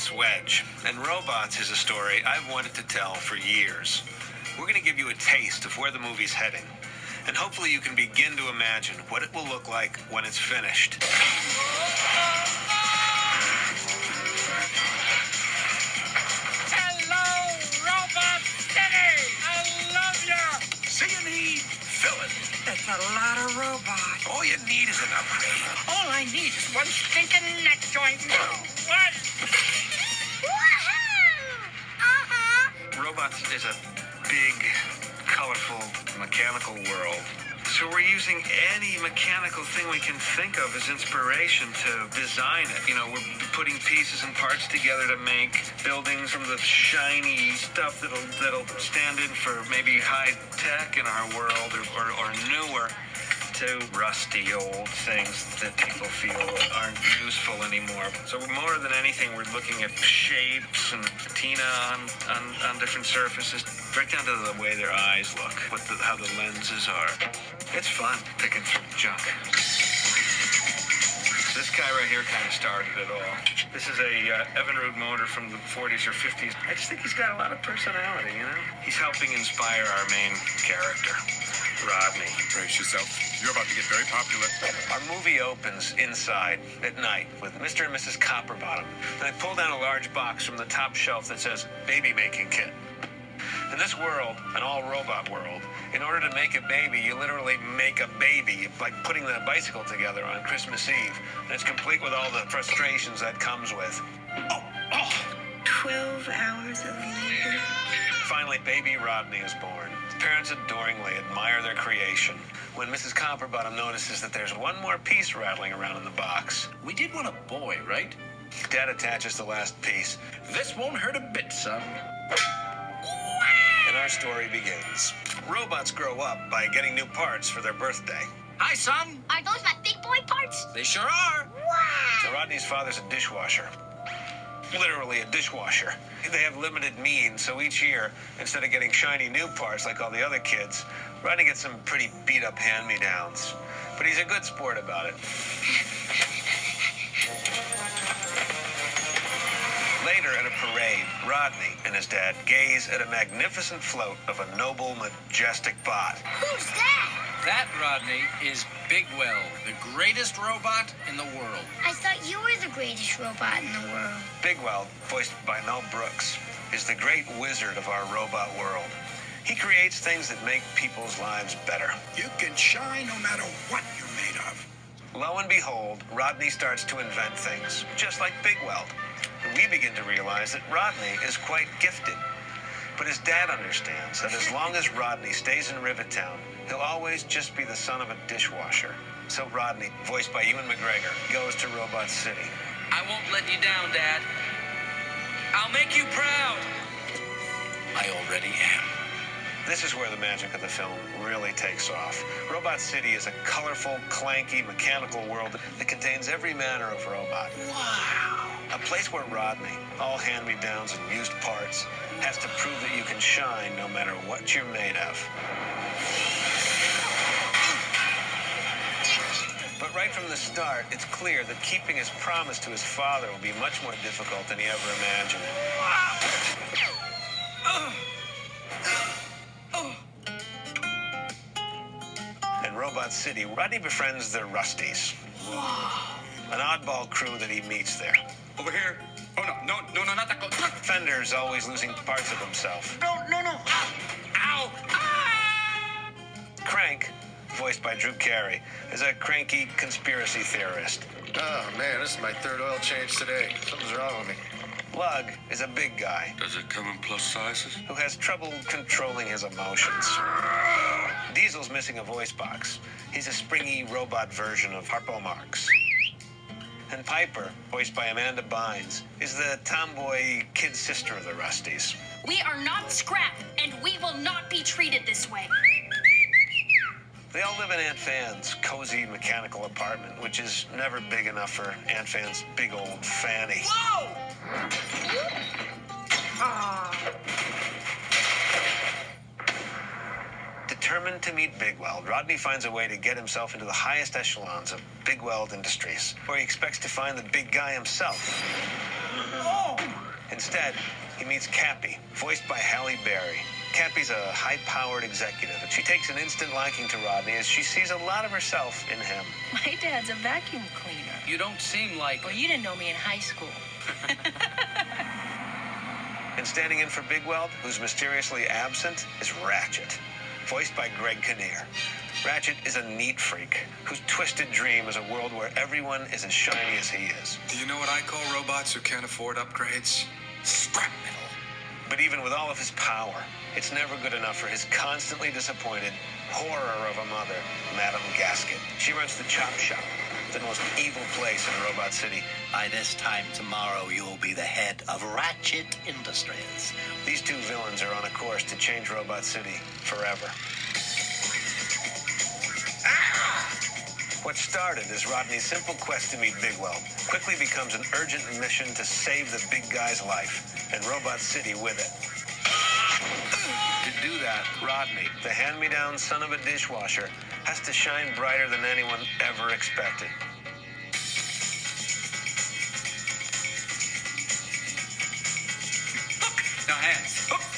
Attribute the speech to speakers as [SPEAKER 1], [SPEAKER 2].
[SPEAKER 1] It's Wedge, and Robots is a story I've wanted to tell for years. We're going to give you a taste of where the movie's heading, and hopefully you can begin to imagine what it will look like when it's finished.
[SPEAKER 2] Hello, Robot City! I love you!
[SPEAKER 1] See you need filling.
[SPEAKER 2] That's a lot of robots.
[SPEAKER 1] All you need is an upgrade.
[SPEAKER 2] All I need is one stinking neck joint. What?
[SPEAKER 1] Robots is a big, colorful, mechanical world. So we're using any mechanical thing we can think of as inspiration to design it. You know, we're putting pieces and parts together to make buildings from the shiny stuff that'll stand in for maybe high tech in our world or newer, to rusty old things that people feel aren't useful anymore. So more than anything, we're looking at shapes and patina on different surfaces, right down to the way their eyes look, how the lenses are. It's fun picking through junk. This guy right here kind of started it all. This is a Evinrude motor from the 40s or 50s. I just think he's got a lot of personality, you know? He's helping inspire our main character, Rodney.
[SPEAKER 3] Brace yourself. You're about to get very popular.
[SPEAKER 1] Our movie opens inside at night with Mr. and Mrs. Copperbottom. They pull down a large box from the top shelf that says baby making kit. In this world, an all-robot world, in order to make a baby, you literally make a baby, like putting the bicycle together on Christmas Eve. And it's complete with all the frustrations that comes with.
[SPEAKER 4] 12 hours of labor.
[SPEAKER 1] Finally, baby Rodney is born. His parents adoringly admire their creation. When Mrs. Copperbottom notices that there's one more piece rattling around in the box,
[SPEAKER 5] We did want a boy, right?
[SPEAKER 1] Dad attaches the last piece,
[SPEAKER 5] This won't hurt a bit, son.
[SPEAKER 1] and our story begins. Robots grow up by getting new parts for their birthday.
[SPEAKER 5] Hi, son.
[SPEAKER 6] Are those my big boy parts?
[SPEAKER 5] They sure are.
[SPEAKER 1] So Rodney's father's a dishwasher. Literally a dishwasher. They have limited means, so each year, instead of getting shiny new parts like all the other kids, Rodney gets some pretty beat-up hand-me-downs. But he's a good sport about it. Later at a parade, Rodney and his dad gaze at a magnificent float of a noble, majestic bot.
[SPEAKER 6] Who's that?
[SPEAKER 5] That, Rodney, is Bigwell, the greatest robot in the world.
[SPEAKER 6] I thought you were the greatest robot in the world.
[SPEAKER 1] Bigwell, voiced by Mel Brooks, is the great wizard of our robot world. He creates things that make people's lives better.
[SPEAKER 3] You can shine no matter what you're made of.
[SPEAKER 1] Lo and behold, Rodney starts to invent things, just like Bigwell. And we begin to realize that Rodney is quite gifted. But his dad understands that as long as Rodney stays in Rivettown, he'll always just be the son of a dishwasher. So Rodney, voiced by Ewan McGregor, goes to Robot City.
[SPEAKER 5] I won't let you down, Dad. I'll make you proud. I already am.
[SPEAKER 1] This is where the magic of the film really takes off. Robot City is a colorful, clanky, mechanical world that contains every manner of robot.
[SPEAKER 5] Wow.
[SPEAKER 1] A place where Rodney, all hand-me-downs and used parts, has to prove that you can shine no matter what you're made of. But right from the start, it's clear that keeping his promise to his father will be much more difficult than he ever imagined. In Robot City, Rodney befriends the Rusties. An oddball crew that he meets there.
[SPEAKER 3] Over here. Oh, no, not that close.
[SPEAKER 1] Fender's always losing parts of himself.
[SPEAKER 2] No.
[SPEAKER 3] Ow!
[SPEAKER 1] Crank, voiced by Carey, is a cranky conspiracy theorist.
[SPEAKER 7] Oh, man, this is my third oil change today. Something's wrong with me.
[SPEAKER 1] Lug is a big guy
[SPEAKER 3] Does it come in plus sizes?
[SPEAKER 1] who has trouble controlling his emotions. Diesel's missing a voice box. He's a springy robot version of Harpo Marx. And Piper, voiced by Amanda Bynes, is the tomboy kid sister of the Rusties.
[SPEAKER 8] We are not scrap, and we will not be treated this way.
[SPEAKER 1] They all live in Aunt Fan's cozy mechanical apartment, which is never big enough for Aunt Fan's big old fanny.
[SPEAKER 5] Whoa!
[SPEAKER 1] Determined to meet Bigweld, Rodney finds a way to get himself into the highest echelons of Bigweld Industries, where he expects to find the big guy himself.
[SPEAKER 2] Oh!
[SPEAKER 1] Instead, he meets Cappy, voiced by Halle Berry. Cappy's a high-powered executive, and she takes an instant liking to Rodney as she sees a lot of herself in him.
[SPEAKER 9] My dad's a vacuum cleaner.
[SPEAKER 5] You don't seem like...
[SPEAKER 9] Well, you didn't know me in high school.
[SPEAKER 1] And standing in for Big Weld, who's mysteriously absent, is Ratchet, voiced by Greg Kinnear. Ratchet is a neat freak whose twisted dream is a world where everyone is as shiny as he is.
[SPEAKER 3] Do you know what I call robots who can't afford upgrades? Scrap metal.
[SPEAKER 1] But even with all of his power, it's never good enough for his constantly disappointed horror of a mother, Madame Gasket. She runs the chop shop, the most evil place in Robot City.
[SPEAKER 10] By this time tomorrow, you'll be the head of Ratchet Industries.
[SPEAKER 1] These two villains are on a course to change Robot City forever. What started as Rodney's simple quest to meet Big Weld quickly becomes an urgent mission to save the big guy's life, and Robot City with it. To do that, Rodney, the hand-me-down son of a dishwasher, has to shine brighter than anyone ever expected.
[SPEAKER 3] Now hands. Up.